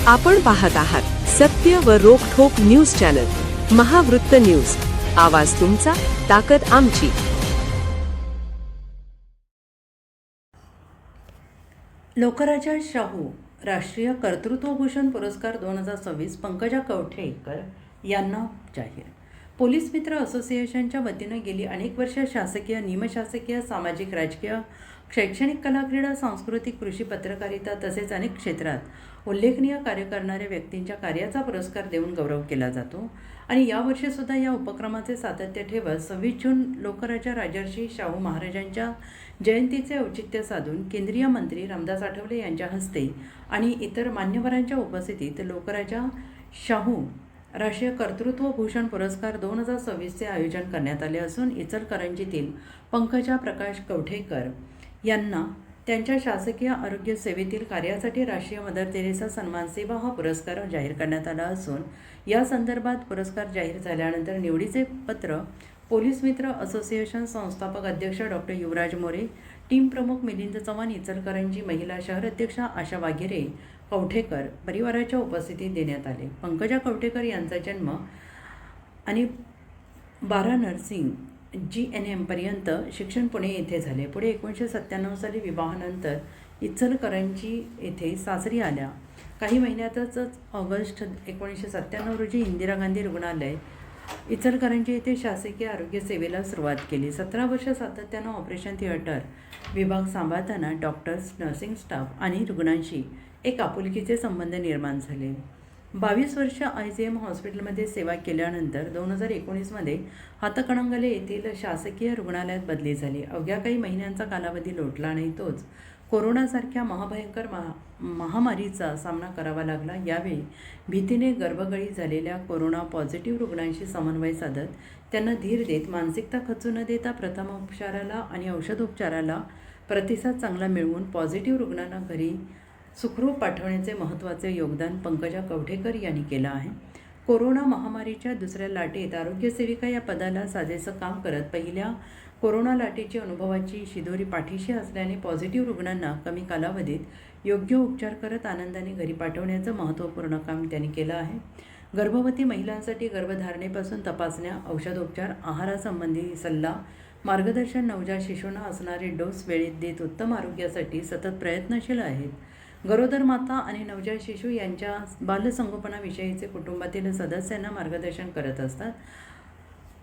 आपण पाहत आहात सत्य व रोखठोक न्यूज चॅनल महावृत्त न्यूज. आवाज तुमचा, ताकद आमची. लोकराजा शाहू राष्ट्रीय कर्तृत्वभूषण पुरस्कार 2026 पंकजा कवठेकर यांना जाहीर. पोलीस मित्र असोसिएशनच्या वतीनं गेली अनेक वर्ष शासकीय, निमशासकीय, सामाजिक, राजकीय, शैक्षणिक, कला, क्रीडा, सांस्कृतिक, कृषी, पत्रकारिता तसेच अनेक क्षेत्रात उल्लेखनीय कार्य करणाऱ्या व्यक्तींच्या कार्याचा पुरस्कार देऊन गौरव केला जातो. आणि यावर्षीसुद्धा या उपक्रमाचे सातत्य ठेवत 26 जून लोकराजा राजर्षी शाहू महाराजांच्या जयंतीचे औचित्य साधून केंद्रीय मंत्री रामदास आठवले यांच्या हस्ते आणि इतर मान्यवरांच्या उपस्थितीत लोकराजा शाहू राष्ट्रीय कर्तृत्वभूषण पुरस्कार 2026चे आयोजन करण्यात आले असून इचलकरंजीतील पंकजा प्रकाश कवठेकर यांना त्यांच्या शासकीय आरोग्य सेवेतील कार्यासाठी राष्ट्रीय मदर तेरेसा सन्मान सेवा हा पुरस्कार जाहीर करण्यात आला असून या संदर्भात पुरस्कार जाहीर झाल्यानंतर निवडीचे पत्र पोलीस मित्र असोसिएशन संस्थापक अध्यक्ष डॉक्टर युवराज मोरे, टीम प्रमुख मिलिंद चव्हाण, इचलकरंजी महिला शहर अध्यक्षा आशा वाघेरे कवठेकर परिवाराच्या उपस्थितीत देण्यात आले. पंकजा कवठेकर यांचा जन्म आणि 12 नर्सिंग GNM पर्यंत शिक्षण पुणे येथे झाले. पुढे 1997 साली विवाहानंतर इचलकरंजी येथे सासरी आल्या. काही महिन्यातच ऑगस्ट 1997 रोजी इंदिरा गांधी रुग्णालय इचलकरंजी येथे शासकीय आरोग्य सेवेला सुरुवात केली. 17 वर्ष सातत्यानं ऑपरेशन थिएटर विभाग सांभाळताना डॉक्टर्स, नर्सिंग स्टाफ आणि रुग्णांशी एक आपुलकीचे संबंध निर्माण झाले. 22 वर्ष IGM हॉस्पिटलमध्ये सेवा केल्यानंतर 2019मध्ये हातकणंगले येथील शासकीय रुग्णालयात बदली झाली. अवघ्या काही महिन्यांचा कालावधी लोटला नाही तोच कोरोनासारख्या महाभयंकर महामारीचा सामना करावा लागला. यावेळी भीतीने गर्भगळी झालेल्या कोरोना पॉझिटिव्ह रुग्णांशी समन्वय साधत त्यांना धीर देत मानसिकता खचू न देता प्रथमोपचाराला आणि औषधोपचाराला प्रतिसाद चांगला मिळवून पॉझिटिव्ह रुग्णांना घरी सुखरूप पाठवण्याचे महत्त्वाचे योगदान पंकजा कवठेकर यांनी केलं आहे. कोरोना महामारीच्या दुसऱ्या लाटेत आरोग्यसेविका या पदाला साजेसं काम करत पहिल्या कोरोना लाटेची अनुभवाची शिदोरी पाठीशी असल्याने पॉझिटिव्ह रुग्णांना कमी कालावधीत योग्य उपचार करत आनंदाने घरी पाठवण्याचं महत्त्वपूर्ण काम त्यांनी केलं आहे. गर्भवती महिलांसाठी गर्भधारणेपासून तपासण्या, औषधोपचार, आहारासंबंधी सल्ला, मार्गदर्शन, नवजात शिशूंना असणारे डोस वेळेत देत उत्तम आरोग्यासाठी सतत प्रयत्नशील आहेत. गरोदर माता आणि नवजात शिशू यांच्या बालसंगोपनाविषयीचे कुटुंबातील सदस्यांना मार्गदर्शन करत असतात.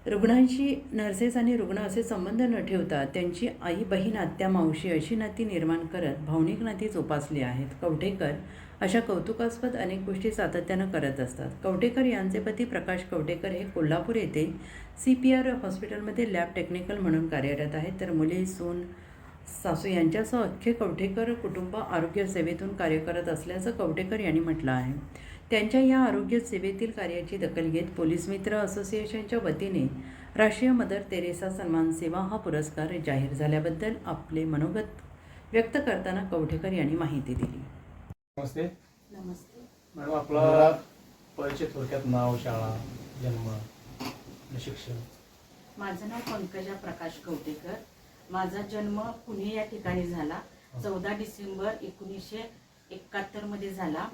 रुग्णांशी नर्सेस आणि रुग्ण असे संबंध न ठेवता त्यांची आई, बहीण, आत्या, मावशी अशी नाती निर्माण करत भावनिक नाती जोपासली आहेत. कवठेकर अशा कौतुकास्पद अनेक गोष्टी सातत्यानं करत असतात. कवठेकर यांचे पती प्रकाश कवठेकर हे कोल्हापूर येथे CPR हॉस्पिटलमध्ये लॅब टेक्निकल म्हणून कार्यरत आहेत. तर मुले, सून, सासू यांच्यासह अख्खे कवठेकर कुटुंब आरोग्य सेवेतून कार्य करत असल्याचं कवठेकर यांनी म्हटलं आहे. त्यांच्या या आरोग्य सेवेतील कार्याची दखल घेत पोलीस मित्र असोसिएशनच्या वतीने राष्ट्रीय मदर तेरेसा सन्मान सेवा हा पुरस्कार जाहीर झाल्याबद्दल आपले मनोगत व्यक्त करताना कवठेकर यांनी माहिती दिली. नमस्ते. नमस्ते मॅडम, आपला परिचय थोडक्यात, नाव, शाळा, जन्म, शिक्षण. माझं नाव पंकजा प्रकाश कवठेकर. माझा जन्म पुणे या ठिकाणी झाला. 14 डिसेंबर 1971 मध्ये झाला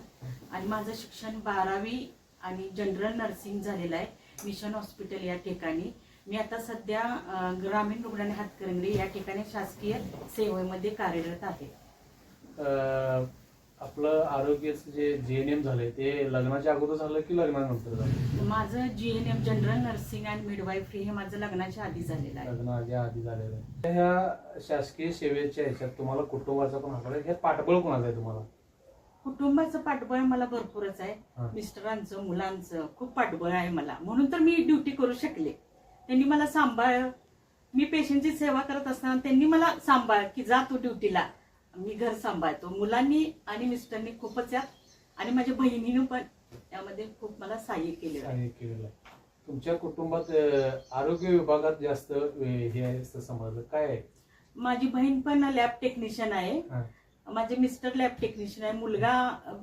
आणि माझं शिक्षण 12वी आणि जनरल नर्सिंग झालेलं आहे मिशन हॉस्पिटल या ठिकाणी. मी आता सध्या ग्रामीण रुग्णालय हातकणंगले या ठिकाणी शासकीय सेवेमध्ये कार्यरत आहे. आपलं आरोग्याचं जे GNM झालंय ते लग्नाच्या अगोदर झालं की लग्नानंतर झालं? माझं GNM general nursing and midwifery हे माझं लग्नाच्या आधी झालेलं आहे. लग्नाच्या आधी झालेलं आहे. ह्या शासकीय सेवेच्या ह्याच्यात तुम्हाला कुटुंबाचा पण हात आहे. हे पाठबळ कोणाचं आहे तुम्हाला? कुटुंबाचं पाठबळ मला भरपूरच आहे. मिस्टरांचं, मुलांचं खूप पाठबळ आहे मला. म्हणून तर मी ड्युटी करू शकले. त्यांनी मला सांभाळ, मी पेशंटची सेवा करत असताना त्यांनी मला सांभाळ की जा तू ड्युटीला, मी घर सांभाळतो. मुलांनी आणि मिस्टरनी खूपच यात आणि माझ्या बहिणीने पण यामध्ये खूप मला सहाय्य केलेलं आहे. तुमच्या कुटुंबात आरोग्य विभागात जास्त हे आहे समजलं काय आहे? माझी बहीण पण लॅब टेक्निशियन आहे, माझे मिस्टर लॅब टेक्निशियन आहे, मुलगा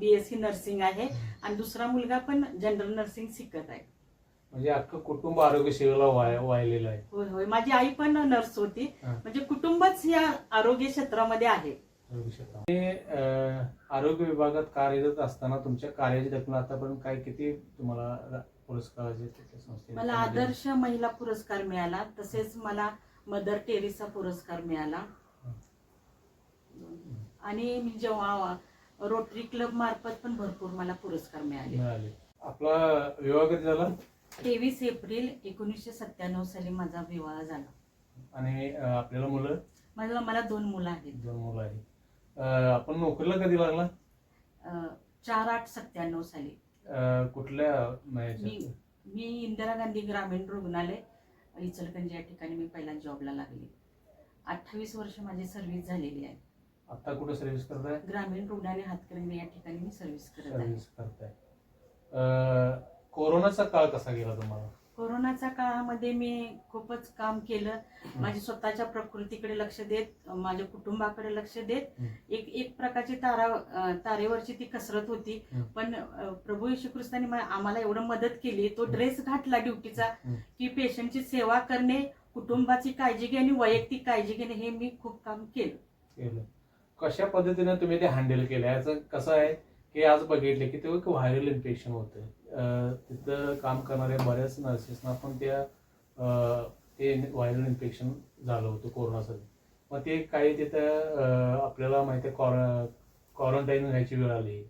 BSc नर्सिंग आहे आणि दुसरा मुलगा पण जनरल नर्सिंग शिकत आहे. म्हणजे अख्खं कुटुंब आरोग्य सेवेला वाहिलेलं आहे. होय होय, माझी आई पण नर्स होती. म्हणजे कुटुंबच या आरोग्य क्षेत्रामध्ये आहे. आरोग्य क्षेत्रात. आणि, आरोग्य विभागात कार्यरत असताना तुमच्या कार्याची दखल आतापर्यंत काय किती तुम्हाला पुरस्काराचे संस्थेने मला आदर्श महिला पुरस्कार मिळाला, तसेच मला मदर टेरेसा पुरस्कार मिळाला. आणि मी जेव्हा रोटरी क्लब मार्फत पण भरपूर मला पुरस्कार मिळाले. आपला विवाह कधी झाला? 23 एप्रिल 1997 साली माझा विवाह झाला. आणि आपल्याला मुलं? मला 2 मुलं आहेत. 2 मुलं आहेत. आपण नोकरीला कधी लागला? 4/8/97 साली. कुठल्या मी इंदिरा गांधी ग्रामीण रुग्णालय इचलकरंजी या ठिकाणी मी पहिला जॉबला लागले. 28 वर्ष माझी सर्व्हिस झालेली आहे. आता कुठे सर्व्हिस करताय? ग्रामीण रुग्णालय हातकर्णी या ठिकाणी मी सर्व्हिस करताय. कोरोनाचा काळ कसा गेला तुम्हाला? कोरोनाच्या काळामध्ये मी खूपच काम केलं. माझ्या स्वतःच्या प्रकृतीकडे लक्ष देत, माझ्या कुटुंबाकडे लक्ष देत, एक प्रकारची तारेवरची ती कसरत होती. पण प्रभू येशू ख्रिस्ताने आम्हाला एवढं मदत केली, तो ड्रेस घातला ड्युटीचा, की पेशंटची सेवा करणे, कुटुंबाची काळजी घेणे, वैयक्तिक काळजी घेणे, हे मी खूप काम केलं. कशा पद्धतीने तुम्ही ते हँडल केलं? याचं कसं आहे की आज बघितले की ते व्हायरल इन्फेक्शन होतं. तिथं काम करणाऱ्या बऱ्याच नर्सेसना पण ते व्हायरल इन्फेक्शन झालं होतं कोरोनासाठी. मग ते काही तिथं आपल्याला माहिती आहे क्वारंटाईन व्हायची वेळ आली,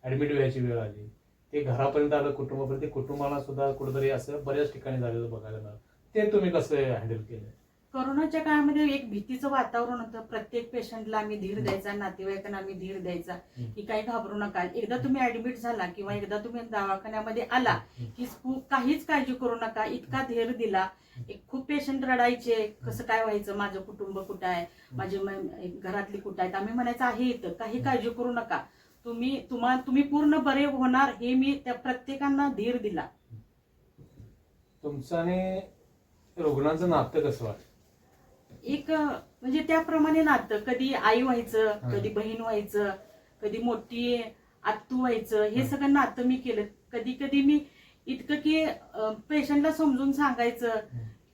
ऍडमिट व्हायची वेळ आली, ते घरापर्यंत आलं, कुटुंबापर्यंत. कुटुंबाला सुद्धा कुठेतरी असं बऱ्याच ठिकाणी झालेलं बघायला मिळालं. ते तुम्ही कसं हँडल केलं? कोरोनाच्या काळामध्ये एक भीतीचं वातावरण होतं. प्रत्येक पेशंटला आम्ही धीर द्यायचा, नातेवाईकांना आम्ही धीर द्यायचा की काही घाबरू नका. एकदा तुम्ही ऍडमिट झाला किंवा एकदा तुम्ही दवाखान्यामध्ये आला की काहीच काळजी करू नका, इतका धीर दिला. खूप पेशंट रडायचे, कसं काय व्हायचं, माझं कुटुंब कुठं आहे, माझे घरातली कुठं आहेत. आम्ही म्हणायचं आहे इथं, काही काळजी करू नका, तुम्ही पूर्ण बरे होणार, हे मी त्या प्रत्येकांना धीर दिला. तुमचं आणि रुग्णांचं नातं कसं वाटतं? एक म्हणजे त्याप्रमाणे नातं, कधी आई व्हायचं, कधी बहीण व्हायचं, कधी मोठी आत्तू व्हायचं, हे सगळं नातं मी केलं. कधी कधी मी इतकं की पेशंटला समजून सांगायचं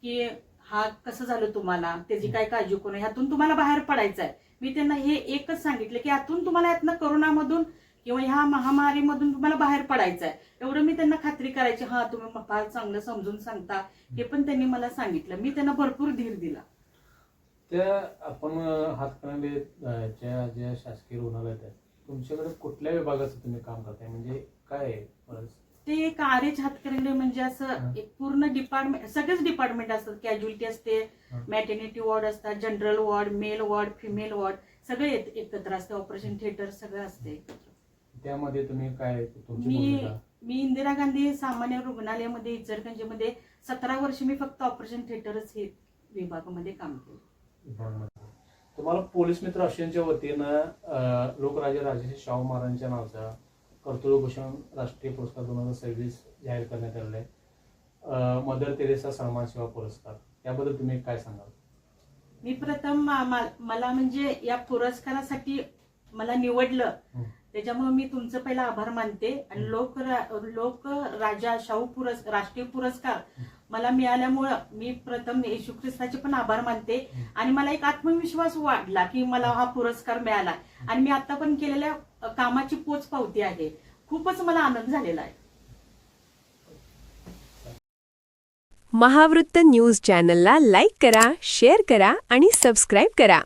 की हा कसं झालं तुम्हाला, त्याची काय काळजी करू नये, ह्यातून तुम्हाला बाहेर पडायचं आहे. मी त्यांना हे एकच सांगितलं की यातून तुम्हाला यातनं करोनामधून किंवा ह्या महामारीमधून तुम्हाला बाहेर पडायचं आहे, एवढं मी त्यांना खात्री करायची. हा, तुम्ही फार चांगलं समजून सांगता, हे पण त्यांनी मला सांगितलं. मी त्यांना भरपूर धीर दिला. त्या आपण हातकणंगलेच्या ज्या शासकीय रुग्णालयात आहेत, तुमच्याकडे कुठल्या विभागाचं तुम्ही काम करताय, म्हणजे काय आहे? ते एक RH हातकणंगले म्हणजे असं एक पूर्ण डिपार्टमेंट, सगळेच डिपार्टमेंट असतात. कॅज्युअलिटी असते, मॅटर्निटी वॉर्ड असतात, general ward, male ward, female ward, सगळे एकत्र असते. ऑपरेशन थिएटर सगळं असते. त्यामध्ये तुम्ही काय मी इंदिरा गांधी सामान्य रुग्णालयामध्ये इचलकरंजीमध्ये 17 वर्ष मी फक्त ऑपरेशन थिएटरच हे विभागामध्ये काम केलं. तुम्हाला पोलीस मित्र असोसिएशनच्या वतीनं लोकराजे राजर्षी शाहू महाराजांच्या नावाचा कर्तृत्वभूषण राष्ट्रीय पुरस्कार 2026 जाहीर करण्यात आलेला आहे. मदर तेरेसा सन्मान सेवा पुरस्कार, याबद्दल तुम्ही काय सांगाल? मी प्रथम मला म्हणजे या पुरस्कारासाठी मला निवडलं, त्याच्यामुळे मी तुमचं पहिला आभार मानते. आणि लोक राजा शाहू राष्ट्रीय पुरस्कार मला मिळाल्यामुळं मी प्रथम येशू ख्रिस्ताचे पण आभार मानते. आणि मला एक आत्मविश्वास वाढला की मला हा पुरस्कार मिळाला आणि मी आता पण केलेल्या कामाची पोच पावती आहे. खूपच मला आनंद झालेला आहे. महावृत्त न्यूज चॅनलला लाईक करा, शेअर करा आणि सबस्क्राईब करा.